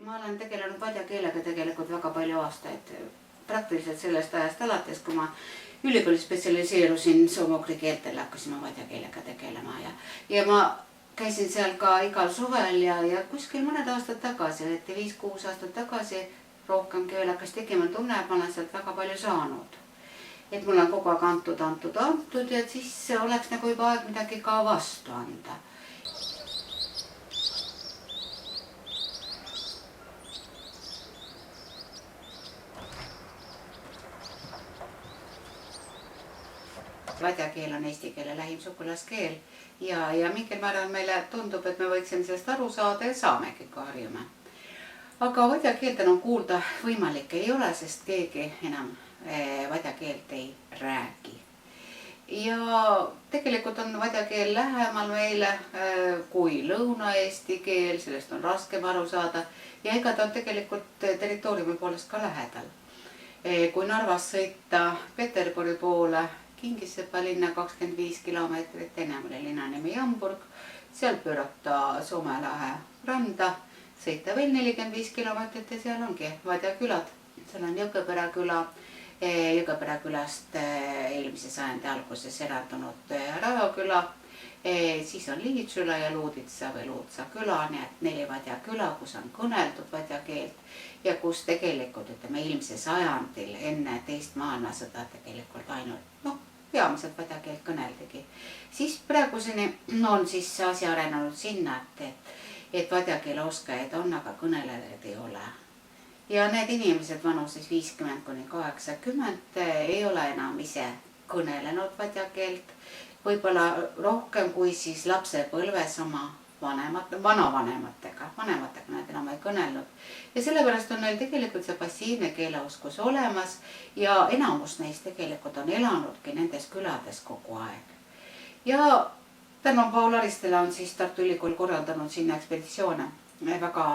Ma olen tegelenud vadja keelega tegelikult väga palju aastaid. Praktiliselt sellest ajast alates, kui ma ülikoolis spetsialiseerusin soome-ugri keeltel, hakkasin ma vadja keelega tegelema ja ma käisin seal ka igal suvel ja kuskil mõned aastad tagasi, 5-6 aastat tagasi rohkemgi veel hakkas tegema tunne, et ma olen sealt väga palju saanud. Et mul on kogu aeg antud ja siis oleks nagu juba aeg midagi ka vastu anda. Vadja keel on eesti keele lähim sugulaskeel ja mingil määral meile tundub, et me võiksime sellest aru saada ja saamegi ka harjume. Aga vadja keelt enam kuulda võimalik ei ole, sest keegi enam vadja keelt ei räägi. Ja tegelikult on vadja keel lähemal meile kui Lõuna-Eesti keel, sellest on raskem aru saada ja ega ta on tegelikult territooriumi poolest ka lähedal. Kui Narvas sõita Peterburi poole, Kingisepa linna 25 kilomeetrit, ennem oli linna nimi Jamburg, seal pöörata Soome lahe randa, sõita veel 45 kilomeetrit ja seal ongi vadja külad. Seal on Jõgepere küla, Jõgepere külast eelmise sajandi alguses erandunud Rajo küla, siis on Liitsula ja Luuditsa või Luutsa küla, nii et 4 vadja küla, kus on kõneldud vadja keelt ja kus tegelikult eelmise sajandil enne teist maailmasõda tegelikult ainult peamiselt vadja keelt kõneldigi. Siis praeguseni on siis asi arenenud sinna, et vadja keele oskajaid on, aga kõnelejaid ei ole. Ja need inimesed vanuses 50–80 ei ole enam ise kõnelenud vadja keelt. Võib-olla rohkem kui siis lapsepõlves oma vanavanematega nad enam ei kõnelnud. Ja sellepärast on neil tegelikult see passiivne keeleoskus olemas ja enamus neist tegelikult on elanudki nendes külades kogu aeg. Ja tänu Paul Aristele on siis Tartu Ülikool korraldanud sinna ekspeditsioone väga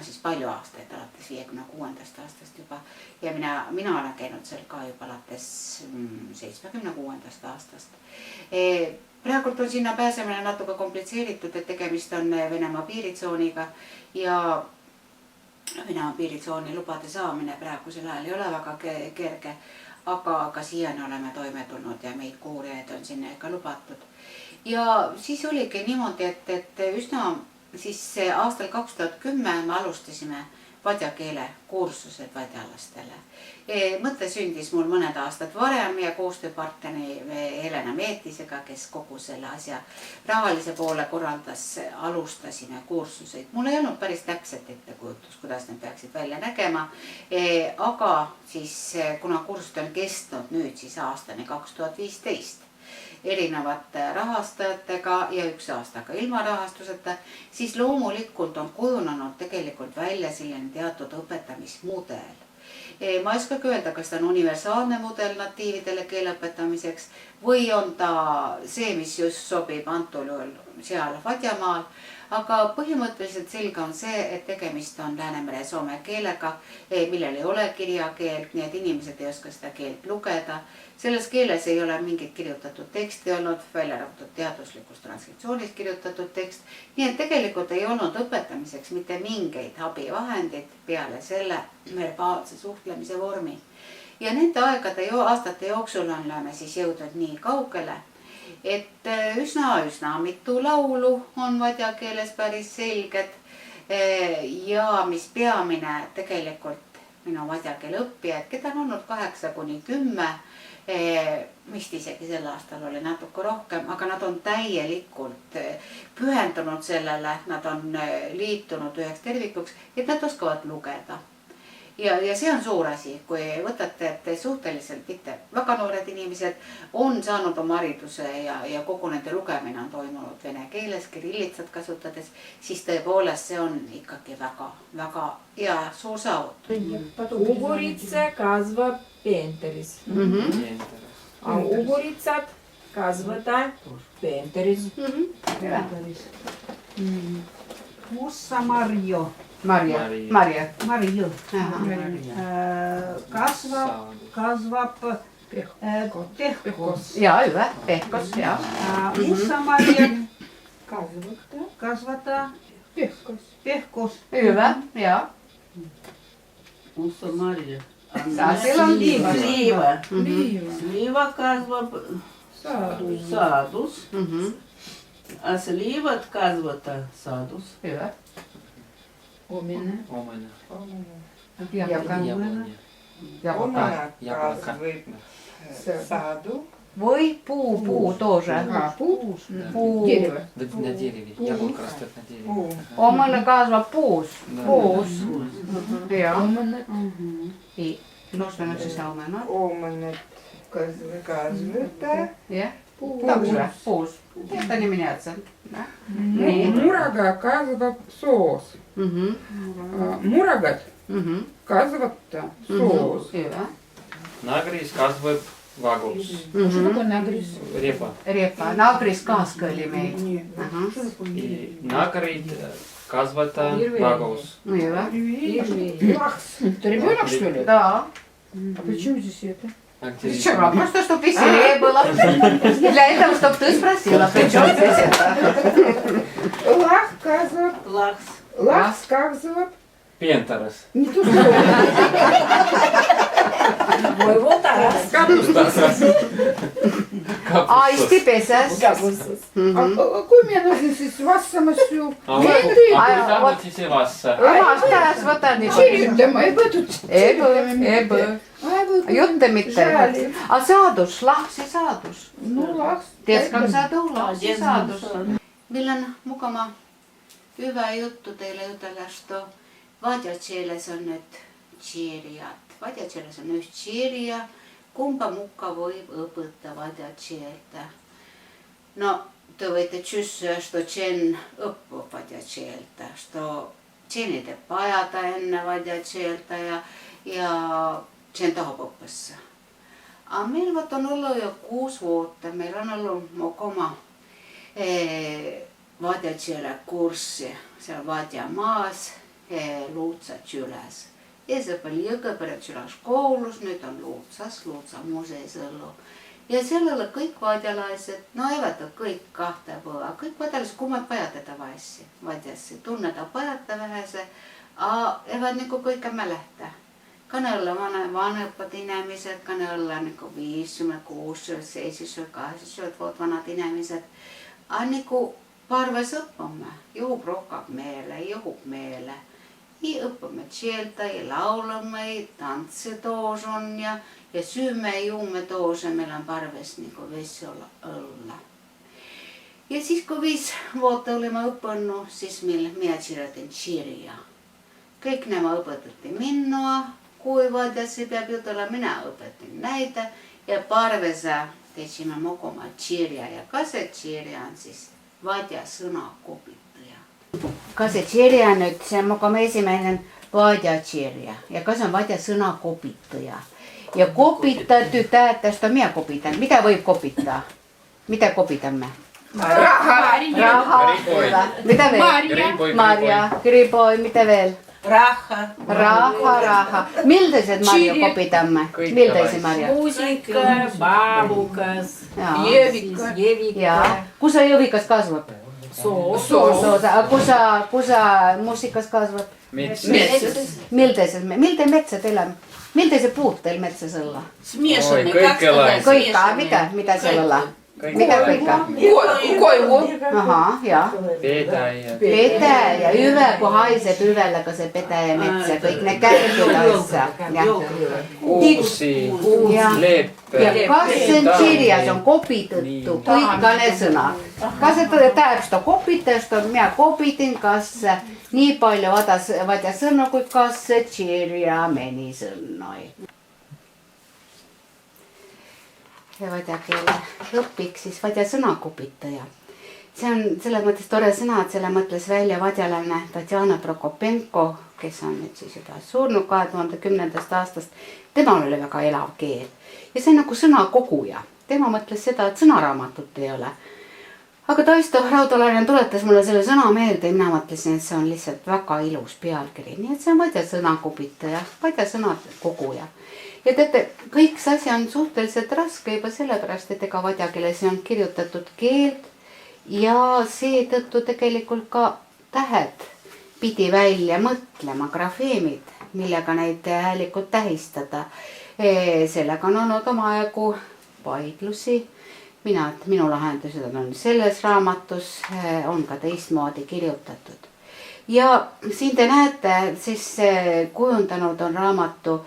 siis palju aastaid, alates 56. aastast juba. Ja mina olen käinud seal ka juba alates 76. aastast. Praegult on sinna pääsemine natuke komplitseeritud, et tegemist on Venemaa piiritsooniga ja Venemaa piiritsooni lubade saamine praegusel ajal ei ole väga kerge, aga siiani oleme toime tulnud ja meid kuurijaid on sinna ikka lubatud. Ja siis oligi niimoodi, et üsna siis aastal 2010 me alustasime vadja keele kursused vadjalastele. Mõte sündis mul mõned aastad varem ja koostööpartneri Helena Meetisega, kes kogu selle asja rahalise poole korraldas, alustasime kursuseid. Mul ei olnud päris täpselt ettekujutus, kuidas need peaksid välja nägema, aga siis kuna kursused on kestnud nüüd siis aastani 2015, erinevate rahastajatega ja 1 aastaga ilma rahastuseta, siis loomulikult on kujunenud tegelikult välja selline teatud õpetamismudel. Ma ei oskagi öelda, kas ta on universaalne mudel natiividele keele õpetamiseks või on ta see, mis just sobib antul juhul seal Vadjamaal, aga põhimõtteliselt selge on see, et tegemist on Läänemere soome keelega, millel ei ole kirjakeelt, nii et inimesed ei oska seda keelt lugeda. Selles keeles ei ole mingit kirjutatud teksti olnud, välja arvatud teaduslikus transkriptsioonis kirjutatud tekst, nii et tegelikult ei olnud õpetamiseks mitte mingeid abivahendid peale selle verbaalse suhtlemise vormi. Ja nende aastate jooksul oleme siis jõudnud nii kaugele, et üsna mitu laulu on vadja keeles päris selged ja mis peamine tegelikult minu vadja keele õppijad, keda on olnud 8–10, vist isegi sel aastal oli natuke rohkem, aga nad on täielikult pühendunud sellele, nad on liitunud üheks tervikuks, et nad oskavad lugeda. Ja see on suur asi, kui võtate, et suhteliselt mitte väga noored inimesed on saanud oma hariduse ja kogu nende lugemine on toimunud vene keeles, kirillitsat kasutades, siis tõepoolest see on ikkagi väga hea suur saavut. Uguritsa kasvab Peenteris. A uguritsat kasvata Peenteris. Mussa Marjo. Marja. Kasvab Pehkos. Ja, hyvä. Pehkos, ja. Mussa Marja kasvata Pehkos. Hyvä, joo. Musta marja. Siellä on Liiva. Liiva. Liiva. Liiva kasvab saadus. A sliivat kasvataan saadus. Hyvä. Omena. Omena. Omena Jablaka. kasvab sadu. Voi puu тоже. Puu. Puu. Дерево. На дереве. Яблоко растет на дереве. Puu. Omana kasvaa puus. Да. Puus. Joo. Omenat. I. Nostan se omenat. Omenat kasvataan. Ja. Также puus. Это не меняется. Да? Muraga kasvab soos. Muragat kasvataan soos. Hyvä. Nagris kasvab vagus. Что такое нагрыз? Репа. Repa. Naabris kaaska oli meil. И нагрид kasvataan vagus. Hyvä. Это ребенок, что ли? Да. А почему здесь это? А где Чего? Просто чтоб веселее было. Для этого, чтоб ты спросила, при чем здесь это? Лах казвab. Лакс. Лах казвab. Пентарас. Не то слово. Aa, istipeses. Kui me нужно siis vastamassa А куда сисевassa? Omast käes võta nii. kirjutama, ei võtnud. Jutte mitte. A saadus, lapsi saadus. No laks. Tiedätkö sadu, lapsi saadus. Millan mukama hyvä juttu teille jutellasta. Vadjatseeles on nyt kirjat. Vadjatseeles on yksi kirja. Kumpa muka voi õpettaa vadjatseeltä? No, te võite kysyä, što Jen õppub vadjatseeltä. Što Jen ei tee pajata enne vadjatseeltä ja Jen tahab õppessa. Aga meil on ollut jo 6 vuotta. Meil on ollut oma vadjatseele kurssi seal Vadjamaas, Luutsa kyläs. Eesep oli Jõgevere kyläs koulus, nüüd on Luutsas, Luutsa musees õllu. Ja seal oli kõik vadjalaiset, no eivät ole kõik 2 võa, kõik vadjalaiset kummat pajateta vaissi, vadjassi, tunneta pajata vähese, a eivät niinku kõike mälehtää. Kane olla vanhempat inemiset, kane olla niinku 50, 60, 70, 80 vuotta vanhat inemiset. A niinku parves õppamme, juhub rohkab meele, juhub meele. I õppamme sieltä ja laulamme, ja tantsi toos on ja syymme ja juumme toos ja meillä on parves niinku vesi olla. Ja siis kun 5 vuotta olimme õppanut, siis minä kirjoitin kirjaa. Kõik nämä õpetettiin minua, kui vadjassi peab jutella, minä õpetin näitä ja parvesa teisimme mokoma kirja ja kasetširja on siis vadja sõnakopitaja. Kasetširja nyt, se on mokoma esimmäinen vadjakirja ja kas on vadja sõnakopitaja. Ja kopitatu tästä minä kopitan. Mitä voi kopittaa? Mitä kopitamme? Raha. Hyvä. Mitä vielä? Marja, griboi, mitä vielä? Raha. Miltaiset Marja kopitamme? Miltaiset Marja? Muusika, baabukas, jõvikas. Ja. Kusa jõvikas kasvab? Soos. Kusa musikas kasvab? Metsas. Miltä metsät elämme? Miltaiset puut teillä metsässä ollaan? Смешанный. Kaikenlaisia. Kaikkaa, mitä siellä ollaan? Mitä kaikkaa? Koivu. Aha, ja. Petäjä. Petäjä, hyvä kun haiset hyvällä, kun se petäjä metsä, kõik ne kärkilaissa. Kuusi. Ja Leppä. kas sen kirjas on kopitettu, kõik ne sõnad. Kas se täpstä kopitesta, minä kopitin kassa, niin paljon vadja sõnu, kui kas se kirja meni sõnoi. Ja vadjakeele õpiks siis vadja sõnakopitaja. See on selles mõttes tore sõna, et selle mõtles välja vadjalane Tatjana Prokopenko, kes on nüüd siis juba surnud 2010. aastast. Temal oli väga elav keel. Ja see on nagu sõnakoguja. Tema mõtles seda, et sõnaraamatut ei ole. Aga Taisto Raudolainen tuletas mulle selle sõna meelde ja mina mõtlesin, et see on lihtsalt väga ilus pealkiri. Nii et see on vadja sõnakopitaja, vadja sõnakoguja. Ja teate, kõik see asi on suhteliselt raske juba sellepärast, et ega vadjakeeles on kirjutatud keelt ja seetõttu tegelikult ka tähed pidi välja mõtlema grafeemid, millega neid häälikult tähistada. Sellega on olnud omajagu vaidlusi. Minu lahendused on selles raamatus, on ka teistmoodi kirjutatud. Ja siin te näete, siis kujundanud on raamatu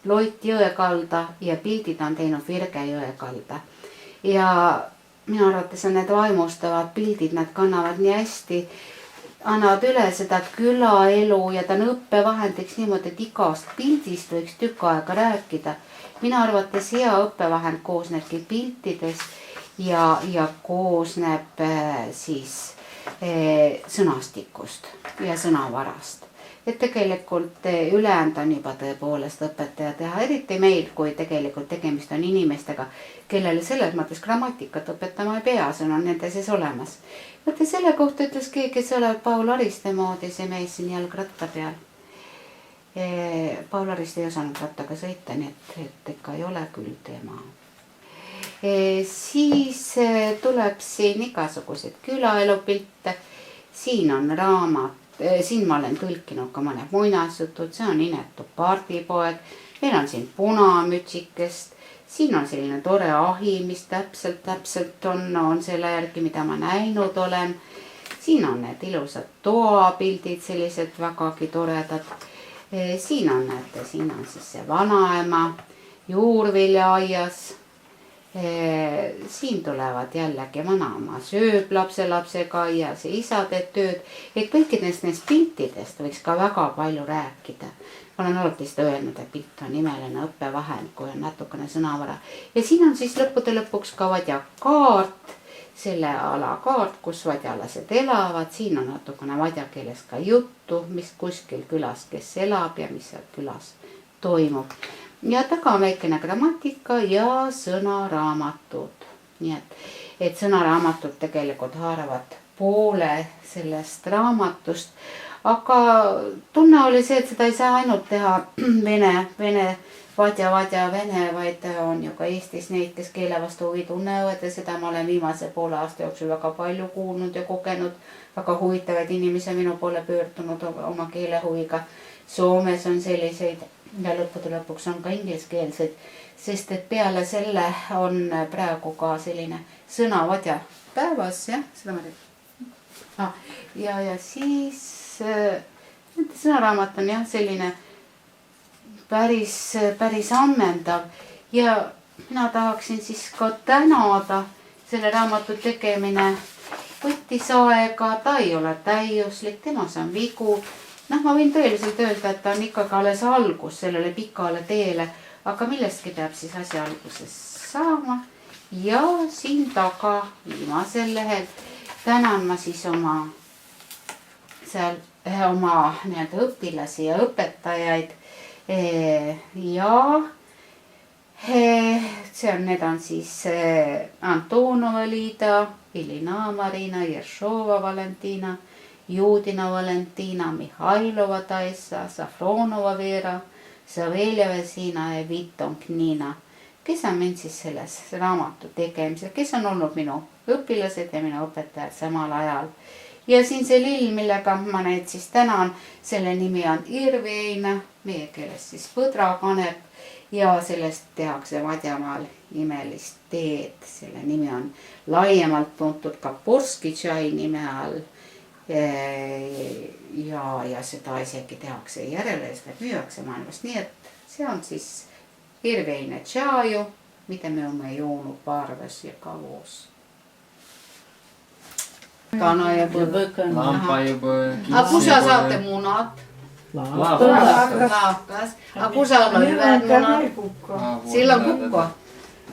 Loit Jõekalda ja pildid on teinud Virge Jõekalda. Ja minu arvates on need vaimustavad pildid, nad kannavad nii hästi, annavad üle seda külaelu ja ta on õppevahendiks niimoodi, et igast pildist võiks tükk aega rääkida. Minu arvates hea õppevahend koosnebki piltidest ja koosneb siis sõnastikust ja sõnavarast. Et tegelikult ülejäänud on juba tõepoolest õpetaja teha, eriti meil, kui tegelikult tegemist on inimestega, kellele selles mõttes grammatikat õpetama ei pea, see on nende sees olemas. Võtte selle kohta ütles keegi, kes olevat Paul Ariste moodi see mees siin jalgratta peal. Paul Ariste ei osanud rattaga sõita, nii et ikka ei ole küll tema. Siis tuleb siin igasuguseid külaelupilte. Siin on raamat, siin ma olen tõlkinud ka mõned muinasjutud, see on Inetu pardipoeg. Meil on siin punamütsikest, siin on selline tore ahi, mis täpselt on selle järgi, mida ma näinud olen. Siin on need ilusad toapildid, sellised vägagi toredad. Siin on, näete, siin on siis see vanaema juurviljaaias. Siin tulevad jällegi vanaema sööb lapselapsega aias ja isa teeb tööd. Et kõikidest neist piltidest võiks ka väga palju rääkida. Ma olen alati seda öelnud, et pilt on imeline õppevahend, kui on natukene sõnavara. Ja siin on siis lõppude lõpuks ka vadja kaart, selle ala kaart, kus vadjalased elavad. Siin on natukene vadja keeles ka juttu, mis kuskil külas, kes elab ja mis seal külas toimub. Ja taga on väikene grammatika ja sõnaraamatud. Nii et sõnaraamatud tegelikult haaravad poole sellest raamatust. Aga tunne oli see, et seda ei saa ainult teha vene, vadja vene, vaid on ju ka Eestis neid, kes keele vastu huvi tunnevad ja seda ma olen viimase poole aasta jooksul väga palju kuulnud ja kogenud. Väga huvitavaid inimesi minu poole pöördunud oma keelehuviga. Soomes on selliseid ja lõppude lõpuks on ka ingliskeelseid, sest et peale selle on praegu ka selline sõnavadja päevas, jah, seda ma tean. Ja siis sõnaraamat on jah selline päris ammendav ja mina tahaksin siis ka tänada selle raamatu tegemine. Võttis aega, ta ei ole täiuslik, temas on vigu. Ma võin tõeliselt öelda, et ta on ikkagi alles algus sellele pikale teele, aga millestki peab siis asja alguses saama. Ja siin taga viimasel lehel tänan ma siis oma nii-öelda õpilasi ja õpetajaid. Ja need on siis Antonova Liida, Ilina Marina, Jeršova Valentina, Juudina Valentina, Mihhailova Taisa, Safronova Veera, Saveljeva Siina ja Viton Knina, kes on mind siis selles raamatu tegemisel, kes on olnud minu õpilased ja minu õpetajad samal ajal. Ja siin see lill, millega ma neid siis tänan, selle nimi on Irveina, meie keeles siis põdrakanep ja sellest tehakse Vadjamaal imelist teed. Selle nimi on laiemalt tuntud ka Porski tšai nime all. Ja seda isegi tehakse järele ja seda müüakse maailmast. Nii et see on siis Irveine tšaju, mida me oleme joonud parves ja kavus. Kanajapõõ. Lampajupõõ. Aga kus sa saate munad? Laapkas. Aga kus sa on hyvät munad? Sillä on kukko.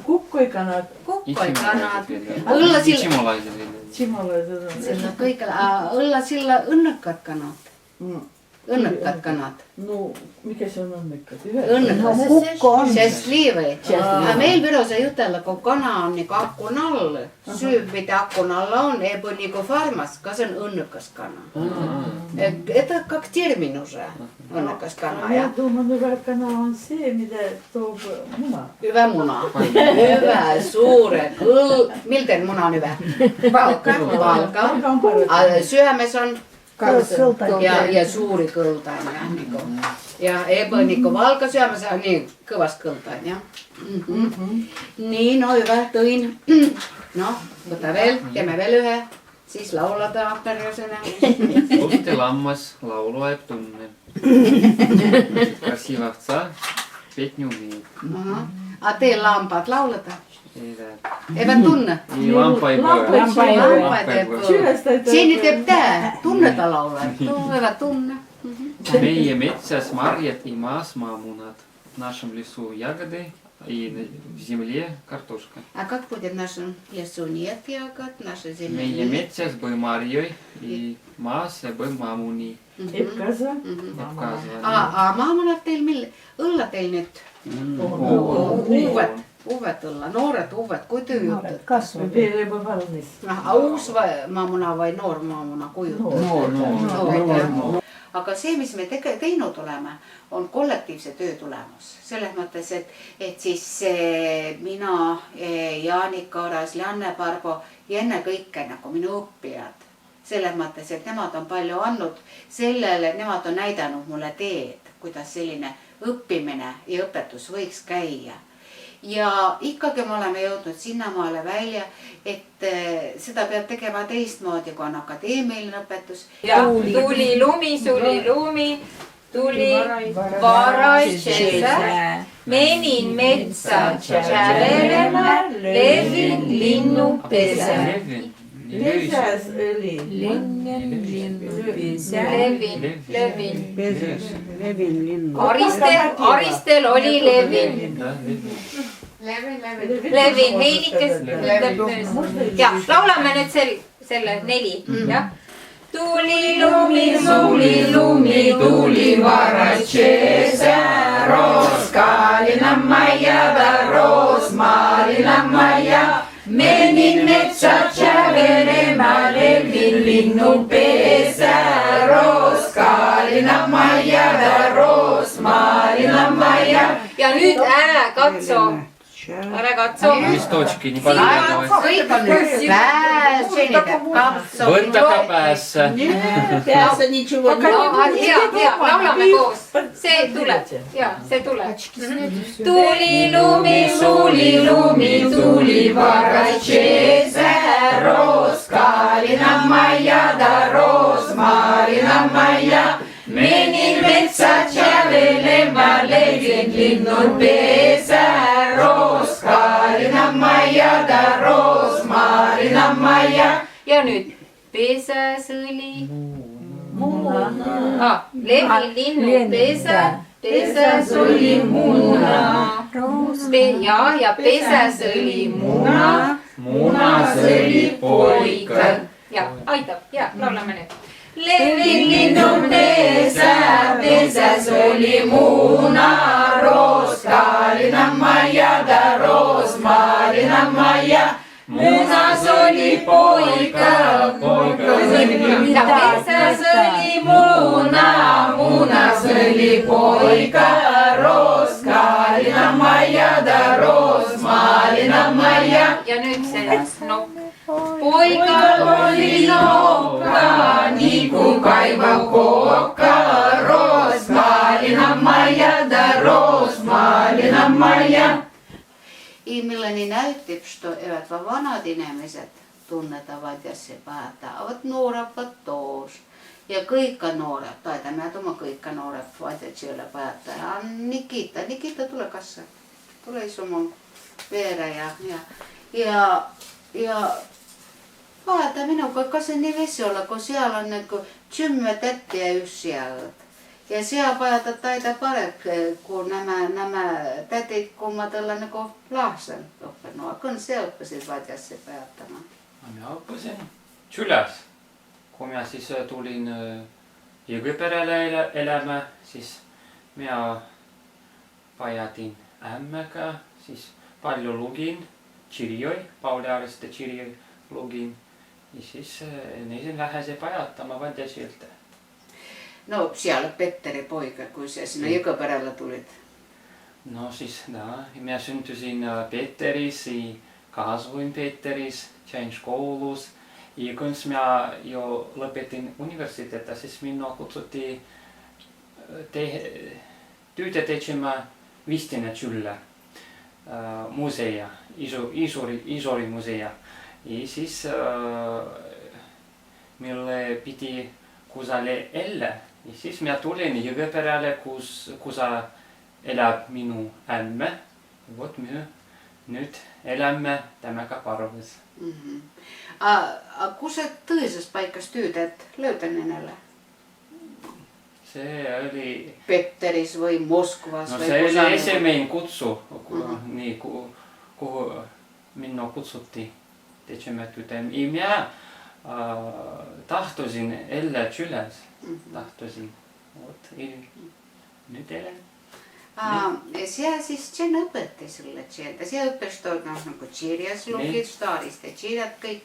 Kukkoikanat. Kukkoikanat. Itsimolaiset. Simolaiset on. Sillä on kaikilla. Olla sillä õnnekkat kanat. Õnnekad kanad. No, mikä se on onnekad? Õnnekas. Kukko on. Šestliivi. Meil Virossa jutella, kun kana on niinku akkun alla. Syy, mitä akkun alla on, ei voi niinku farmas, ka se on õnnekas kana. Että kaksi terminusa õnnekas kana. Ja tuuman hyvä kana on se, mitä tuo muna. Hyvä muna. Hyvä, suure. Milten muna on hyvä? Valka. Valka. Syömes on ja suuri kultainen. Ja, niinku. Ja ei voi niinku valkasyömässä on niin kivas kultainen. Ja. Niin, no hyvä, toin. No, mutta veel, teemme veel yhden. Siis laulataan tarjosena. Musti lammas laulua ei tunne. Krasivahtaa petnjumiin. A teillä lampaat laulataan? Eivät tunne? Ei lampa ei voi. Lampaat ei voi. Siinä te pitää tunneta laulaa. Tuo hyvä tunne. Meie metsas marjat и маасмамунат. В нашем лесу ягоды и в земле картошка. А как будет в нашем лесу? Нет ягод, нашей земле Meie нет. metsas põi marjoi и maas ja põi mamuni. Epkasa. A maamunat teil mille? Õlla teil nyt? Uudet õlla, nooret uudet, kui tyydyt? Vielä ei voi valmis. Uus maamuna vai noor maamuna kujutab? Noor. Aga see, mis me teinud oleme, on kollektiivse töö tulemus. Selles mõttes, et siis mina, Jaanika Oras, Janne Parbo ja enne kõike nagu minu õppijad. Selles mõttes, et nemad on palju andnud sellele, nemad on näidanud mulle teed, kuidas selline õppimine ja õpetus võiks käia. Ja ikkagi me oleme jõudnud sinnamaale välja, et seda peab tegema teistmoodi, kui on akadeemiline õpetus. Ja tuli lumi, suli lumi, tuli varaisesa. Menin metsä kävelemään, levin linnupesä. Pesäs öli. Levin. Aristel oli Levin. Levin, Heinikes ütleb nüüd. Ja laulame nüüd selle 4. Ja. Tuli lumi, suli lumi, tuli varaisesa. Roskalina majada, rosmalina maja. Menin metsä kävelemään, levin linnupesä. Roskalina majada, rosmalina maja. Ja nyt katso. Ära katso. Listotski nii palju. Kõik on nüüd pääs, selline katso. Võtta päässä. Päässä ničего не Ja, laulame koos. See tuleb. Ja, see tuleb. Tuli lumi, suli lumi, tuli varaisesa. Roskalina majada, rosmalina maja. Menin metsä kävelemään, levin linnunpesä. Roskalina majada, rosmalina maja. Ja nyt pesäs oli muna. Levin linnunpesä, pesäs oli muna. Ja pesäs oli muna. Munas oli poika. Ja aitab, ja laulame nüüd. Levin linnunpesä, pesäs oli muna. Roskalina majada, rosmalina maja. Munas oli poika. Ja pesäs oli muna. Munas oli poika. Roskalina majada, rosmalina maja. Ja nüüd see nokk. Poikal oli nokka, niinku kaivaa kokka. Rosmalina majada, rosmalina maja. Milleni näyttib, što eivät vaan vanat inimesed tunnetavat ja se päätävät nuorempat toos. Ja kõikka nooret, taitamme atoma kõikka nooret vaatjat siellä päättää. Nikita, tule kassa. Tule isu mun viereen ja vaata minuga, kas see nii vesi olla, kun siellä on niinku 10 tättiä ja yksi siellä. Ja siellä pajat taita parempi kuin nämä tätit, kun mä tällä niinku lahsen oppinut. Kun se oppisit vaatjassa päättämään. Ma õppisin Tšüläs, kui ma siis tulin Jõgeperele elämä, siis minä pajatin ämmäkä, siis palju lugin kirjoi, Pauliariste kirjoi lugin ja siis neisen vähäse pajatama vadjakieltä. No siellä Petteri poika, kun sä sinne Jõgeperällä tulit. No siis minä syntyisin Petteris ja kasvoin Petteris, käin koulus. Ja kun minä jo lopetin universiteettä, siis minua kutsuttiin työtä tekemään Vistinäkyllä musea, isori musea. Ja siis mille piti kusalle elää. Ja siis minä tulin Jõgeperälle, kusa elää minun ämmä. Ja vot me nyt elämme tämäkä parvessa. Mm-hmm. Kun sä toisessa paikassa työtä et löytänyt enää? Se oli... Petteris vai Moskovassa? No se oli ensimmäinen kutsu, niin, kun minua kutsuttiin tekemään työtä. Ja minä tahtoisin elää kylässä. Tahtoisin. Nyt elän. Siellä siis sen opetti sulle sieltä. Siellä opetti niin kirjas lukit, staarista kirjat kõik.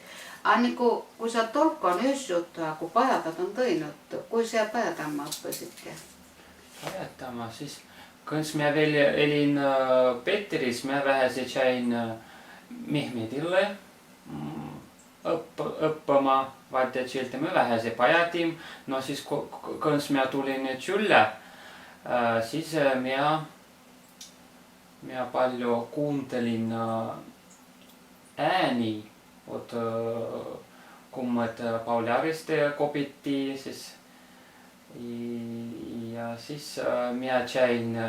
Niin kun sä tolkkaan yhdessä kun pajatat on tõinut, kui sä pajatama õppisid? Pajatama, siis kun mä vielä elin Petteris, mä vähän se käin Mehmetille õppima vadjakieltä. Mä vähän se pajatin. No siis kun mä tulin kyllä, siis minä paljon kuuntelin ääni, kummat Pauliariste kopittiin, siis, ja siis minä käin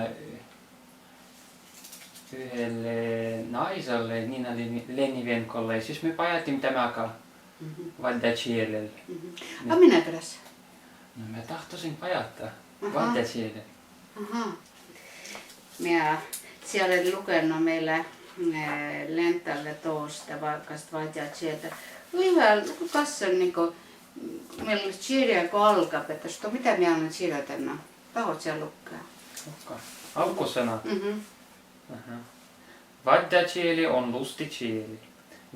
yhdelle naiselle, Nina Lenivenkolle, siis me pajatin tämäkä vadjakielellä. Minä perässä? No mä tahtoisin pajattaa vadjakielellä. Minä siellä olen lukenut meillä lentälle tuosta vaikkasta vadjakieltä. Hyvä, kas on niinku, meillä kirja kun alkaa, että mitä minä olen kirjoittanut? Tahot siellä lukkaa? Alkusana. Vadjakieli on lustikieli.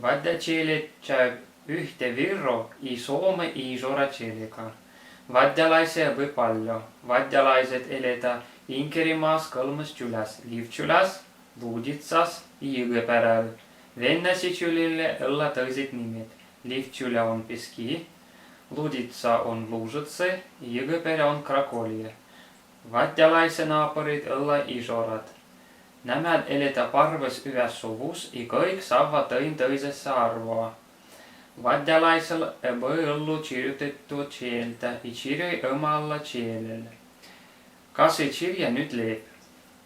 Vadjakieli käy yhtä virro i soome i sorakielikaan. Vadjalaisia voi paljon. Vadjalaiset eletään Inkerimaas 3 kyläs, Livkyläs, Luuditsas ja Jõgeperällä. Venäsikylille olla toiset nimet. Livkylä on Peski, Luuditsa on Luužutse ja Jõgeperä on Krakolia. Vadjalaisen naapurit olla isorat. Nämä eletään parves yhdessä sovus ja kõik saavat toisessa arvoa. Vadjalaisella voi olla kirjoitettu kieltä ja kirjoi omalla kielellä. Kas se kirja nyt leep?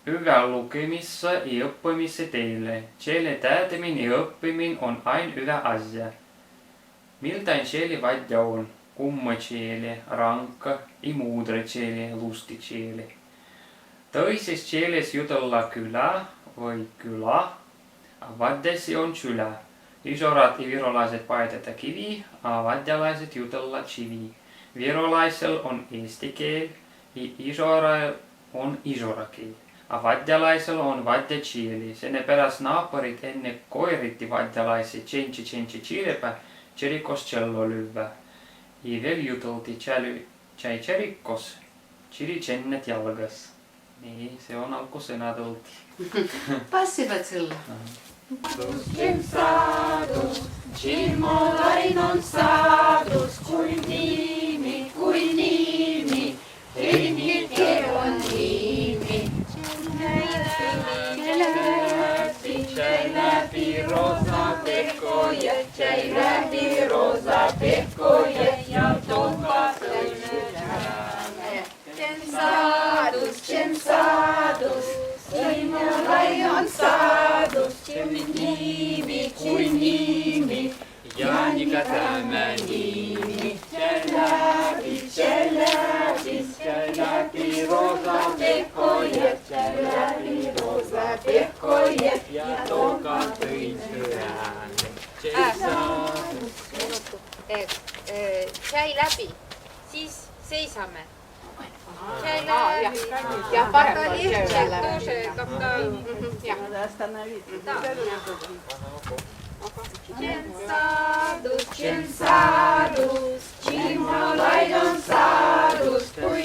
Hyvä lukemissa ja oppimissa teille. Kielen täytäminen ja oppiminen on aina hyvä asia. Miltain kieli vadja on? Kumma kieli, rankka ja muudra kieli, lusti kieli. Toisessa kielessä jutellaan kylä vai kylä, a vadjassa on kylä. Isorat ja virolaiset paitetaan kivi, a vadjalaiset jutellaan kivi. Virolaisella on eesti kieli ja isorailla on isorakieli. A vadjalaisella on vadjakieli. Sen peräs naapurit ennen koiritti vadjalaisia tšentsi kirjepä, tšerikos cellolyvä. Ja vielä juteltiin tšai tšerikos, tširi tšennet jalgas. Niin, se on alkusena tulti. Passivat sillä. Tuskin saadus, Chimolain on saadus, kuin nimi, Henrike on nimi. Tjäi läpi rosa pekkoja, ja tumpas sydäme. Sen saadus, Chimolain on saadus, kuin nimi, Janika tämä nimi. Tjäi läpi rosa pekkoja, ja tokatin sydäme. Tjäi läbi, siis seisame. Ja patolihtset тоже как-то... Censarus, Cimolaidon sarus, kui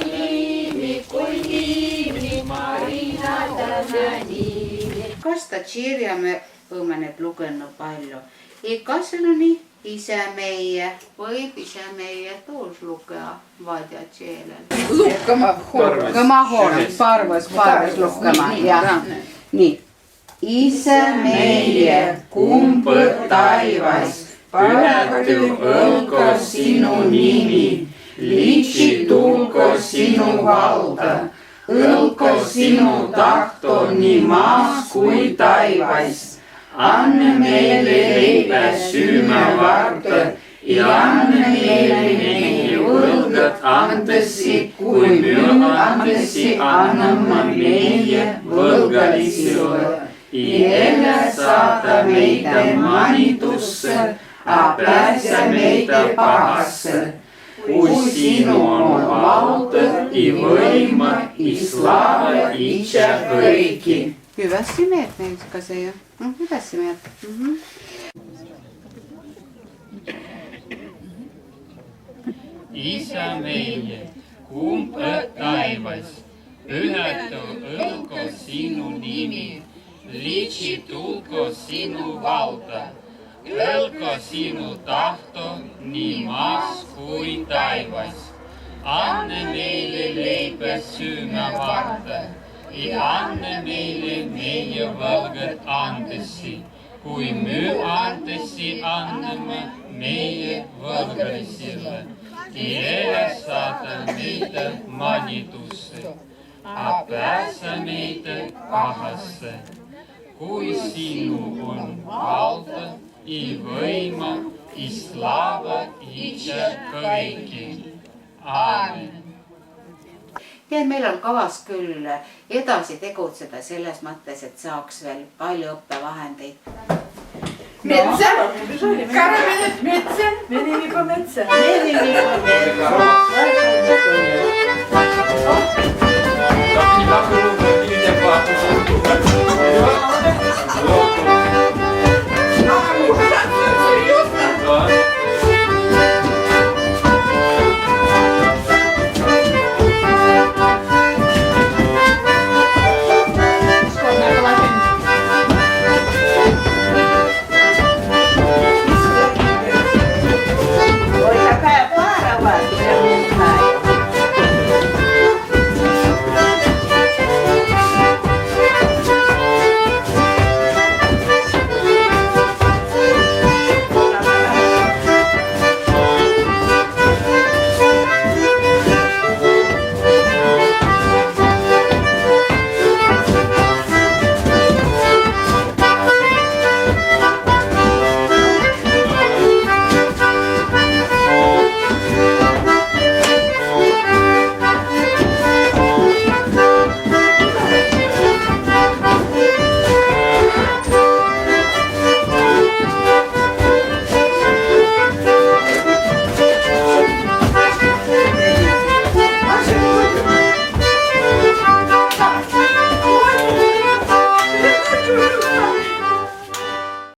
nimi, Marina täna nimi. Kasta Tširjamäe õmmeneb lugenut palju. Ikaseni ise meie võib ise meie tuus lugea vadja Tšeelel. Kõma hoon, parves lukkama. Nii. Ise meie, kumb taivas, pühatu õlgu sinu nimi, liitsi tulgu sinu valda, õlgu sinu tahto nii maas kui taivas. Anna meile leipä syymä varten ja anna meile meie võlgad andesi, kui myö andesi annama meie võlgalisile. Ja älä saata meitä manitusse, a pääse meitä pahasse. Kui sinu on valta, i võima, i slava, i kõiki. Hyvästi meet meiltä se jo. Hyvästi meet. Isä meie, kumb taivas, pühatu õlgu sinu nimi, liitsi tulgu sinu valda, õlgu sinu tahto nii maas kui taivas. Anna meile leipä syymä varten ja anna meile meie võlgad andesi, kui myö andesi anname meie võlgalisile. Ja älä saata meitä manitusse, a pääse meitä pahasse. Kui sinu on valta, i võima, i slava, i kõiki. Aamen. Ja meil on kavas küll edasi tegutseda selles mõttes, et saaks veel palju õppevahendeid. Metsä! Karamenet metsä! Menime po metsä. Menime po metsä.